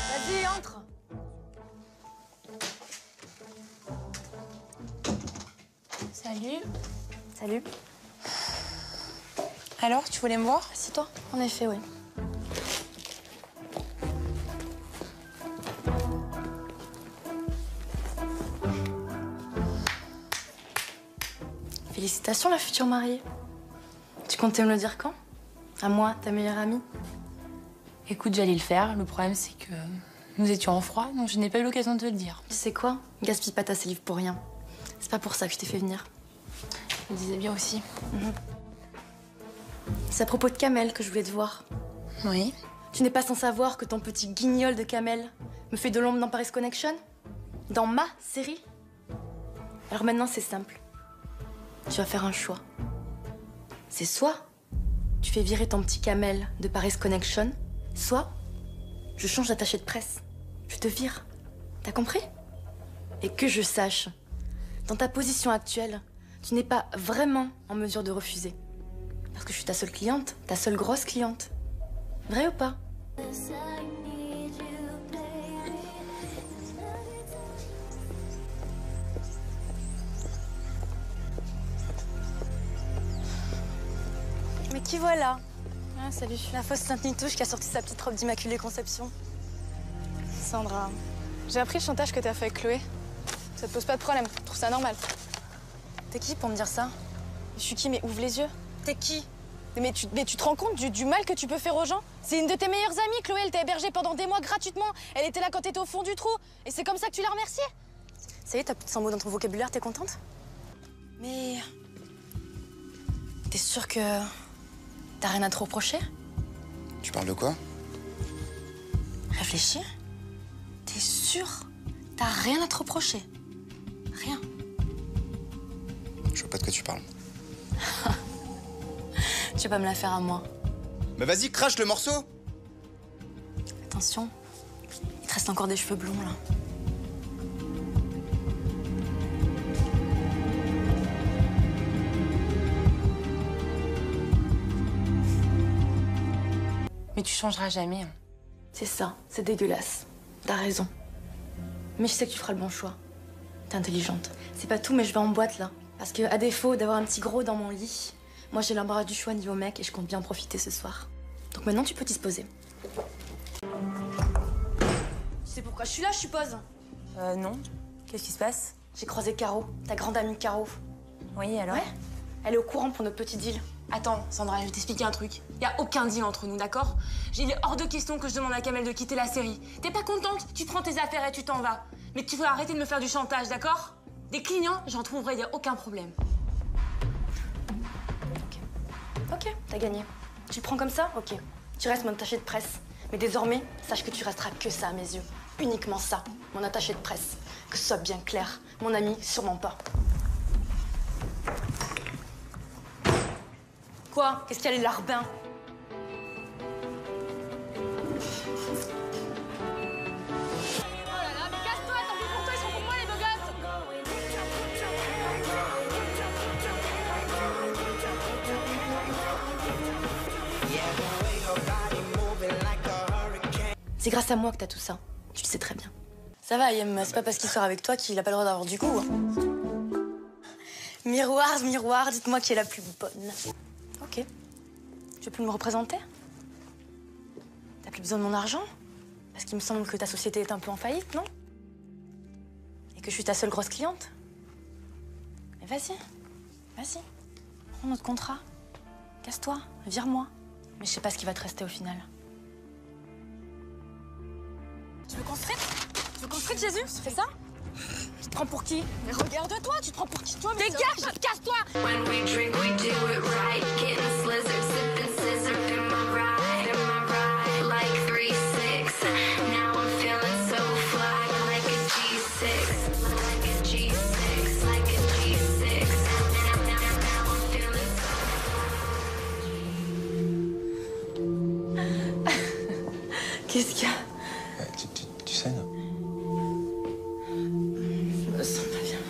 Vas-y, entre. Salut. Salut. Alors, tu voulais me voir? C'est toi? En effet, oui. Félicitations, la future mariée. Tu comptais me le dire quand? À moi, ta meilleure amie? Écoute, j'allais le faire. Le problème, c'est que nous étions en froid, donc je n'ai pas eu l'occasion de te le dire. Tu sais quoi? Gaspille pas ta salive pour rien. C'est pas pour ça que je t'ai fait venir. Je me disais bien aussi. C'est à propos de Kamel que je voulais te voir. Oui. Tu n'es pas sans savoir que ton petit guignol de Kamel me fait de l'ombre dans Paris Connection? Dans ma série? Alors maintenant, c'est simple. Tu vas faire un choix. C'est soit tu fais virer ton petit Kamel de Paris Connection, soit je change d'attaché de presse. Je te vire. T'as compris? Et que je sache, dans ta position actuelle, tu n'es pas vraiment en mesure de refuser. Parce que je suis ta seule cliente, ta seule grosse cliente. Vrai ou pas? Mais qui voilà? Ah, salut. La fausse Sainte-Nitouche qui a sorti sa petite robe d'Immaculée Conception. Sandra, j'ai appris le chantage que t'as fait avec Chloé. Ça te pose pas de problème, je trouve ça normal. T'es qui pour me dire ça? Je suis qui, mais ouvre les yeux. T'es qui? Mais tu te rends compte du mal que tu peux faire aux gens? C'est une de tes meilleures amies, Chloé, elle t'a hébergée pendant des mois gratuitement. Elle était là quand t'étais au fond du trou. Et c'est comme ça que tu l'as remerciée? Ça y est, t'as plus de 100 mots dans ton vocabulaire, t'es contente? Mais... T'es sûre que... t'as rien à te reprocher? Tu parles de quoi? Réfléchis. T'es sûre? T'as rien à te reprocher? Rien. Je vois pas de quoi tu parles. Tu vas pas me la faire à moi. Mais vas-y, crache le morceau! Attention, il te reste encore des cheveux blonds, là. Mais tu changeras jamais. Hein. C'est ça, c'est dégueulasse. T'as raison. Mais je sais que tu feras le bon choix. T'es intelligente. C'est pas tout, mais je vais en boîte, là. Parce que, à défaut d'avoir un petit gros dans mon lit, moi j'ai l'embarras du choix niveau mec et je compte bien en profiter ce soir. Donc maintenant, tu peux disposer. Tu sais pourquoi je suis là, je suppose? Non. Qu'est-ce qui se passe? J'ai croisé Caro, ta grande amie Caro. Oui, alors? Ouais. Elle est au courant pour notre petit deal. Attends, Sandra, je vais t'expliquer un truc. Y a aucun deal entre nous, d'accord? Il est hors de question que je demande à Kamel de quitter la série. T'es pas contente? Tu prends tes affaires et tu t'en vas. Mais tu vas arrêter de me faire du chantage, d'accord? Des clients, j'en trouverai, y a aucun problème. Ok, t'as gagné. Tu le prends comme ça? Ok. Tu restes mon attaché de presse. Mais désormais, sache que tu resteras que ça à mes yeux. Uniquement ça, mon attaché de presse. Que ce soit bien clair. Mon ami, sûrement pas. Quoi? Qu'est-ce qu'il y a les larbins? C'est grâce à moi que t'as tout ça. Tu le sais très bien. Ça va, Ayem, c'est pas parce qu'il sort avec toi qu'il a pas le droit d'avoir du goût. Hein. Miroir, miroir, dites-moi qui est la plus bonne. Ok. Tu veux plus me représenter? T'as plus besoin de mon argent? Parce qu'il me semble que ta société est un peu en faillite, non? Et que je suis ta seule grosse cliente? Mais vas-y, vas-y. Prends notre contrat. Casse-toi, vire-moi. Mais je sais pas ce qui va te rester au final. Tu veux qu'on se frite? Tu veux qu'on se frite, Jésus? C'est ça? Tu te prends pour qui? Mais regarde-toi, tu te prends pour qui? Toi, mais dégage! Casse-toi! When we drink, we do it right. Getting slizzard, sipping scissor in my ride, like 3-6. Now I'm feeling so fly, like a G6, like a G6, like a G6. Now I'm feeling so. Qu'est-ce qu'il y a? Tu saignes? Je me sens pas bien.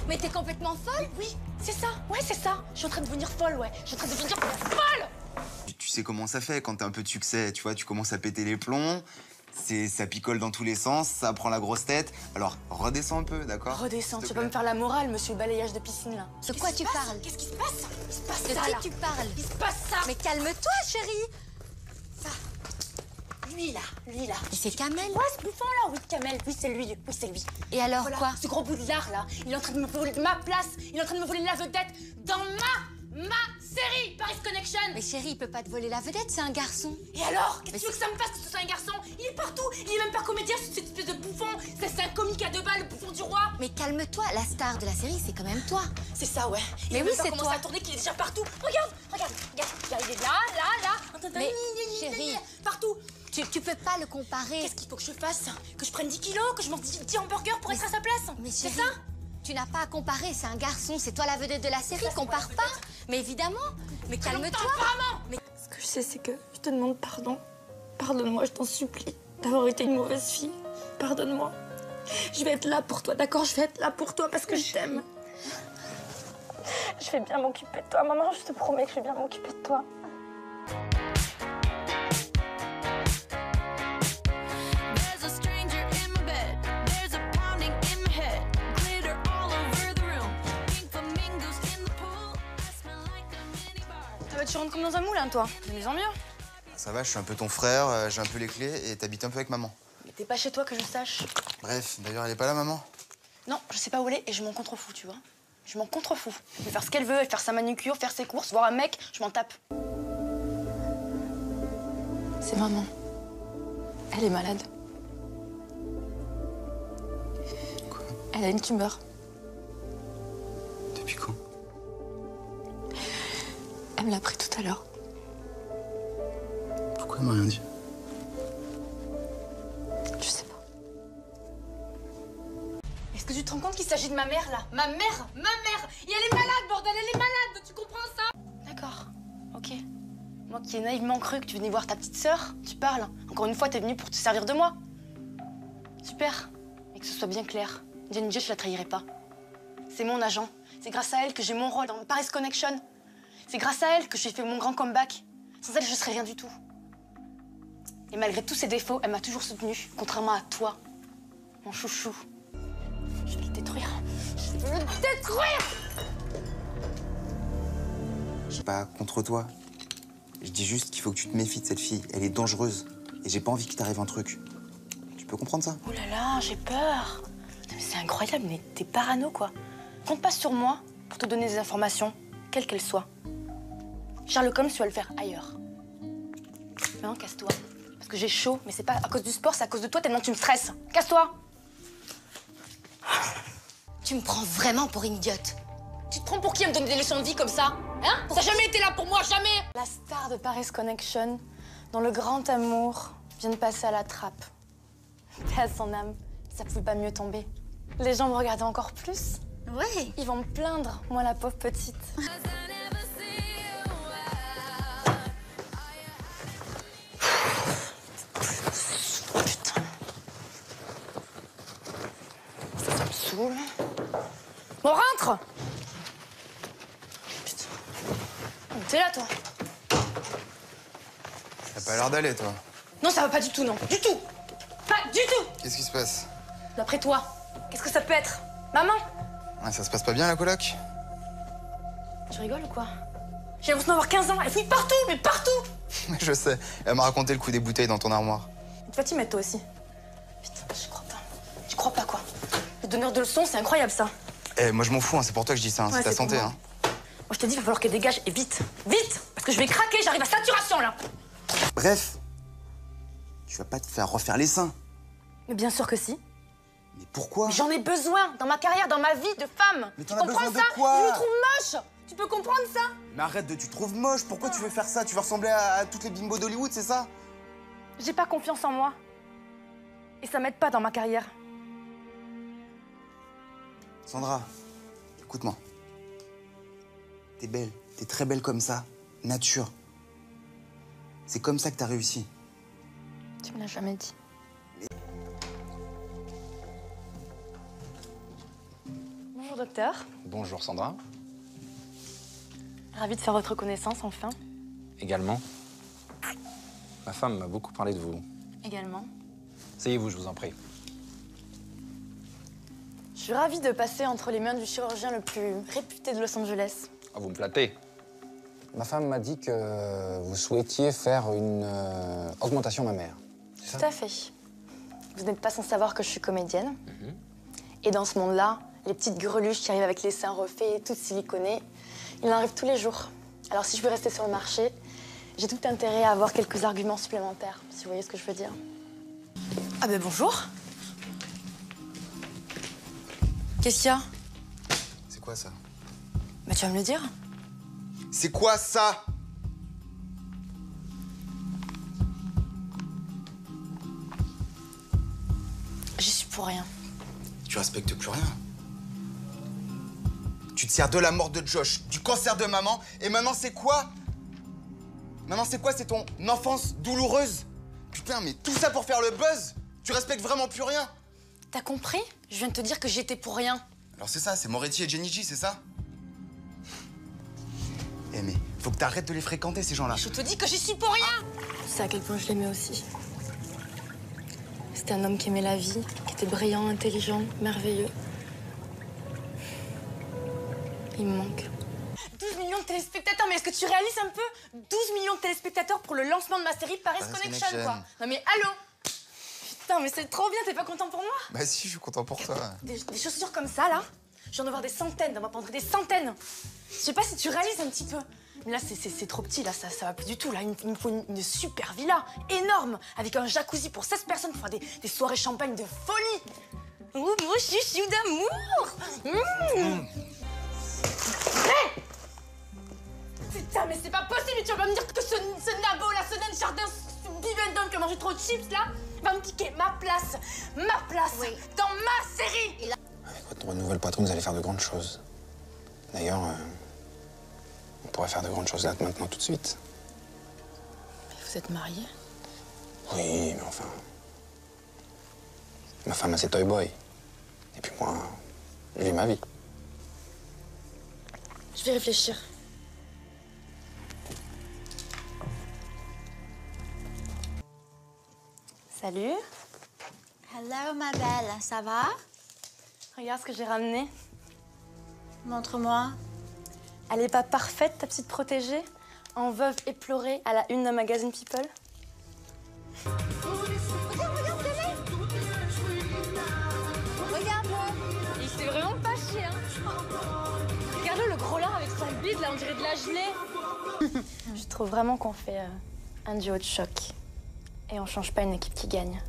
Mais t'es complètement folle? Oui, c'est ça. Ouais, c'est ça. Je suis en train de devenir folle, ouais. Je suis en train de devenir folle! sais comment ça fait quand t'as un peu de succès, tu vois, tu commences à péter les plombs, ça picole dans tous les sens, ça prend la grosse tête. Alors, redescends un peu, d'accord? Redescends, S'il tu te vas pas me plaît. faire la morale, monsieur le balayage de piscine, là. De quoi tu parles? Qu'est-ce qui se passe? Il se passe De ça, qui là. tu parles? Il se passe ça. Mais calme-toi, chérie. Lui, là, lui, là. Mais c'est Kamel. Ouais, ce bouffon-là, oui, Kamel, oui, c'est lui, oui, c'est lui. Et alors Voilà, quoi? ce gros bout de lard, là, il est en train de me voler ma place, il est en train de me voler la vedette dans ma série Paris Connection. Mais chérie, il peut pas te voler la vedette, c'est un garçon. Et alors, qu'est-ce que tu veux que ça me fasse que ce soit un garçon? Il est partout, il est même pas comédien, cette espèce de bouffon. C'est un comique à deux balles, le bouffon du roi. Mais calme-toi, la star de la série, c'est quand même toi. C'est ça, ouais. Il Mais a oui, même pas c'est commencé toi. à tourner, qu'il est déjà partout. Regarde, regarde, regarde, il est là, en train de- Mais, chérie. partout. Tu peux pas le comparer. Qu'est-ce qu'il faut que je fasse? Que je prenne 10 kilos? Que je mange 10 hamburgers pour être à sa place? Mais c'est chérie, ça? tu n'as pas à comparer, c'est un garçon, c'est toi la vedette de la série, Ça, c'est compare moi la pas. vedette. Mais évidemment, mais calme-toi. Apparemment. Ce que je sais, c'est que je te demande pardon. Pardonne-moi, je t'en supplie, d'avoir été une mauvaise fille. Pardonne-moi. Je vais être là pour toi, d'accord? Je vais être là pour toi parce que je t'aime. Je vais bien m'occuper de toi, maman. Je te promets que je vais bien m'occuper de toi. There's a stranger in my bed. There's a pounding in my head. Glitter all over the room. Pink flamingos in the pool. I smell like a minibar. Ah bah, tu rentres comme dans un moulin, toi. De mieux en mieux. Ça va, je suis un peu ton frère, j'ai un peu les clés et t'habites un peu avec maman. Mais t'es pas chez toi que je sache. Bref, d'ailleurs, elle est pas là, maman? Non, je sais pas où elle est et je m'en contrefous, tu vois. Je m'en contrefous. Elle peut faire ce qu'elle veut, faire sa manucure, faire ses courses, voir un mec, je m'en tape. C'est maman. Elle est malade. Quoi? Elle a une tumeur. Depuis quand? Elle me l'a pris tout à l'heure. Pourquoi elle m'a rien dit? Je sais pas. Est-ce que tu te rends compte qu'il s'agit de ma mère, là? Ma mère! Ma mère! Et elle est malade, bordel! Elle est malade! Tu comprends ça? D'accord. Ok. Moi qui ai naïvement cru que tu venais voir ta petite sœur, tu parles. Encore une fois, t'es venue pour te servir de moi. Super. Mais que ce soit bien clair. Jenny Jo, je la trahirai pas. C'est mon agent. C'est grâce à elle que j'ai mon rôle dans Paris Connection. C'est grâce à elle que j'ai fait mon grand comeback. Sans elle, je serais rien du tout. Et malgré tous ses défauts, elle m'a toujours soutenue, contrairement à toi, mon chouchou. Je vais le détruire. Je vais le détruire! Je suis pas contre toi. Je dis juste qu'il faut que tu te méfies de cette fille. Elle est dangereuse. Et j'ai pas envie qu'il t'arrive un truc. Tu peux comprendre ça? Oh là là, j'ai peur. Putain, mais c'est incroyable, mais t'es parano, quoi. Compte pas sur moi pour te donner des informations, quelles qu'elles soient. Sherlock Holmes, tu vas le faire ailleurs. Maintenant, casse-toi. Parce que j'ai chaud, mais c'est pas à cause du sport, c'est à cause de toi, tellement tu me stresses. Casse-toi! Tu me prends vraiment pour une idiote. Tu te prends pour qui à me donner des leçons de vie comme ça? Hein? T'as jamais été là pour moi, jamais! La star de Paris Connection, dont le grand amour vient de passer à la trappe. Paix à son âme, ça pouvait pas mieux tomber. Les gens me regardaient encore plus. Ouais. Ils vont me plaindre, moi la pauvre petite. Putain. Ça me saoule. Bon, rentre! Putain. T'es là, toi? T'as pas l'air d'aller, toi. Non, ça va pas du tout, non. Du tout! Pas du tout! Qu'est-ce qui se passe? D'après toi, qu'est-ce que ça peut être? Maman? Ouais, ça se passe pas bien, la coloc? Tu rigoles ou quoi? J'ai l'impression d'avoir 15 ans. Elle fouille partout, mais partout! Je sais. Elle m'a raconté le coup des bouteilles dans ton armoire. Tu vas t'y mettre, toi aussi. Putain, je crois pas. Tu crois pas, quoi? Le donneur de leçons, c'est incroyable, ça. Eh, moi je m'en fous, hein, c'est pour toi que je dis ça, hein, Ouais, c'est ta c'est pour santé. moi. Hein. Moi, je te dis, il va falloir qu'elle dégage, et vite. Vite! Parce que je vais craquer, j'arrive à saturation, là. Bref, tu vas pas te faire refaire les seins. Mais bien sûr que si. Mais pourquoi? Mais j'en ai besoin dans ma carrière, dans ma vie de femme. Mais tu t'en as comprends besoin de ça? quoi? Je me trouve moche. Tu peux comprendre ça? Mais arrête de, tu te trouves moche, pourquoi tu veux faire ça? Tu veux ressembler à toutes les bimbos d'Hollywood, c'est ça? J'ai pas confiance en moi. Et ça m'aide pas dans ma carrière. Sandra, écoute-moi. T'es belle, t'es très belle comme ça, nature. C'est comme ça que t'as réussi. Tu me l'as jamais dit. Bonjour, docteur. Bonjour Sandra. Ravie de faire votre connaissance, enfin. Également. Ma femme m'a beaucoup parlé de vous. Également. Asseyez-vous, je vous en prie. Je suis ravie de passer entre les mains du chirurgien le plus réputé de Los Angeles. Ah, vous me flattez. Ma femme m'a dit que vous souhaitiez faire une augmentation mammaire. C'est Tout ça? à fait. Vous n'êtes pas sans savoir que je suis comédienne. Et dans ce monde-là, les petites greluches qui arrivent avec les seins refaits, toutes siliconées, il en arrive tous les jours. Alors si je veux rester sur le marché, j'ai tout intérêt à avoir quelques arguments supplémentaires, si vous voyez ce que je veux dire. Ah ben bonjour. Qu'est-ce qu'il y a? C'est quoi ça? Bah tu vas me le dire. C'est quoi ça? J'y suis pour rien. Tu respectes plus rien. Tu te sers de la mort de Josh, du cancer de maman, et maintenant c'est quoi? Maintenant c'est quoi? C'est ton enfance douloureuse? Putain, mais tout ça pour faire le buzz? Tu respectes vraiment plus rien? T'as compris? Je viens de te dire que j'y étais pour rien. Alors c'est ça, c'est Moretti et Jenny G, c'est ça? Eh mais, faut que t'arrêtes de les fréquenter, ces gens-là. Je te dis que j'y suis pour rien. Tu sais à quel point je l'aimais aussi. C'était un homme qui aimait la vie, qui était brillant, intelligent, merveilleux. Il me manque. 12 millions de téléspectateurs, mais est-ce que tu réalises un peu? 12 millions de téléspectateurs pour le lancement de ma série Paris Connection, quoi. Non mais allô? Putain, mais c'est trop bien, t'es pas content pour moi? Bah si, je suis content pour toi. Des chaussures comme ça, là, je viens de voir des centaines, dans ma penderie, des centaines. Je sais pas si tu réalises un petit peu. Mais là, c'est trop petit, là, ça va plus du tout. Là, il me faut une super villa, énorme, avec un jacuzzi pour 16 personnes pour faire des soirées champagne de folie. Ouh, mon chouchou d'amour. Hey, putain, mais c'est pas possible, tu vas pas me dire que ce nabo, là, ce nain de jardin, ce bibendum qui a mangé trop de chips, là, va me piquer ma place, dans ma série. Avec votre nouvelle patronne, vous allez faire de grandes choses. D'ailleurs, on pourrait faire de grandes choses là, maintenant, tout de suite. Mais vous êtes mariés? Oui, mais enfin... Ma femme a ses toy boys. Et puis moi, je vis ma vie. Je vais réfléchir. Salut. Hello, ma belle, ça va? Regarde ce que j'ai ramené. Montre-moi. Elle est pas parfaite, ta petite protégée? En veuve éplorée à la une d'un magazine People? Il s'est vraiment pas chier, hein. Regarde-le, le gros lard avec son bide, là, on dirait de la gelée. Je trouve vraiment qu'on fait un duo de choc. Et on change pas une équipe qui gagne.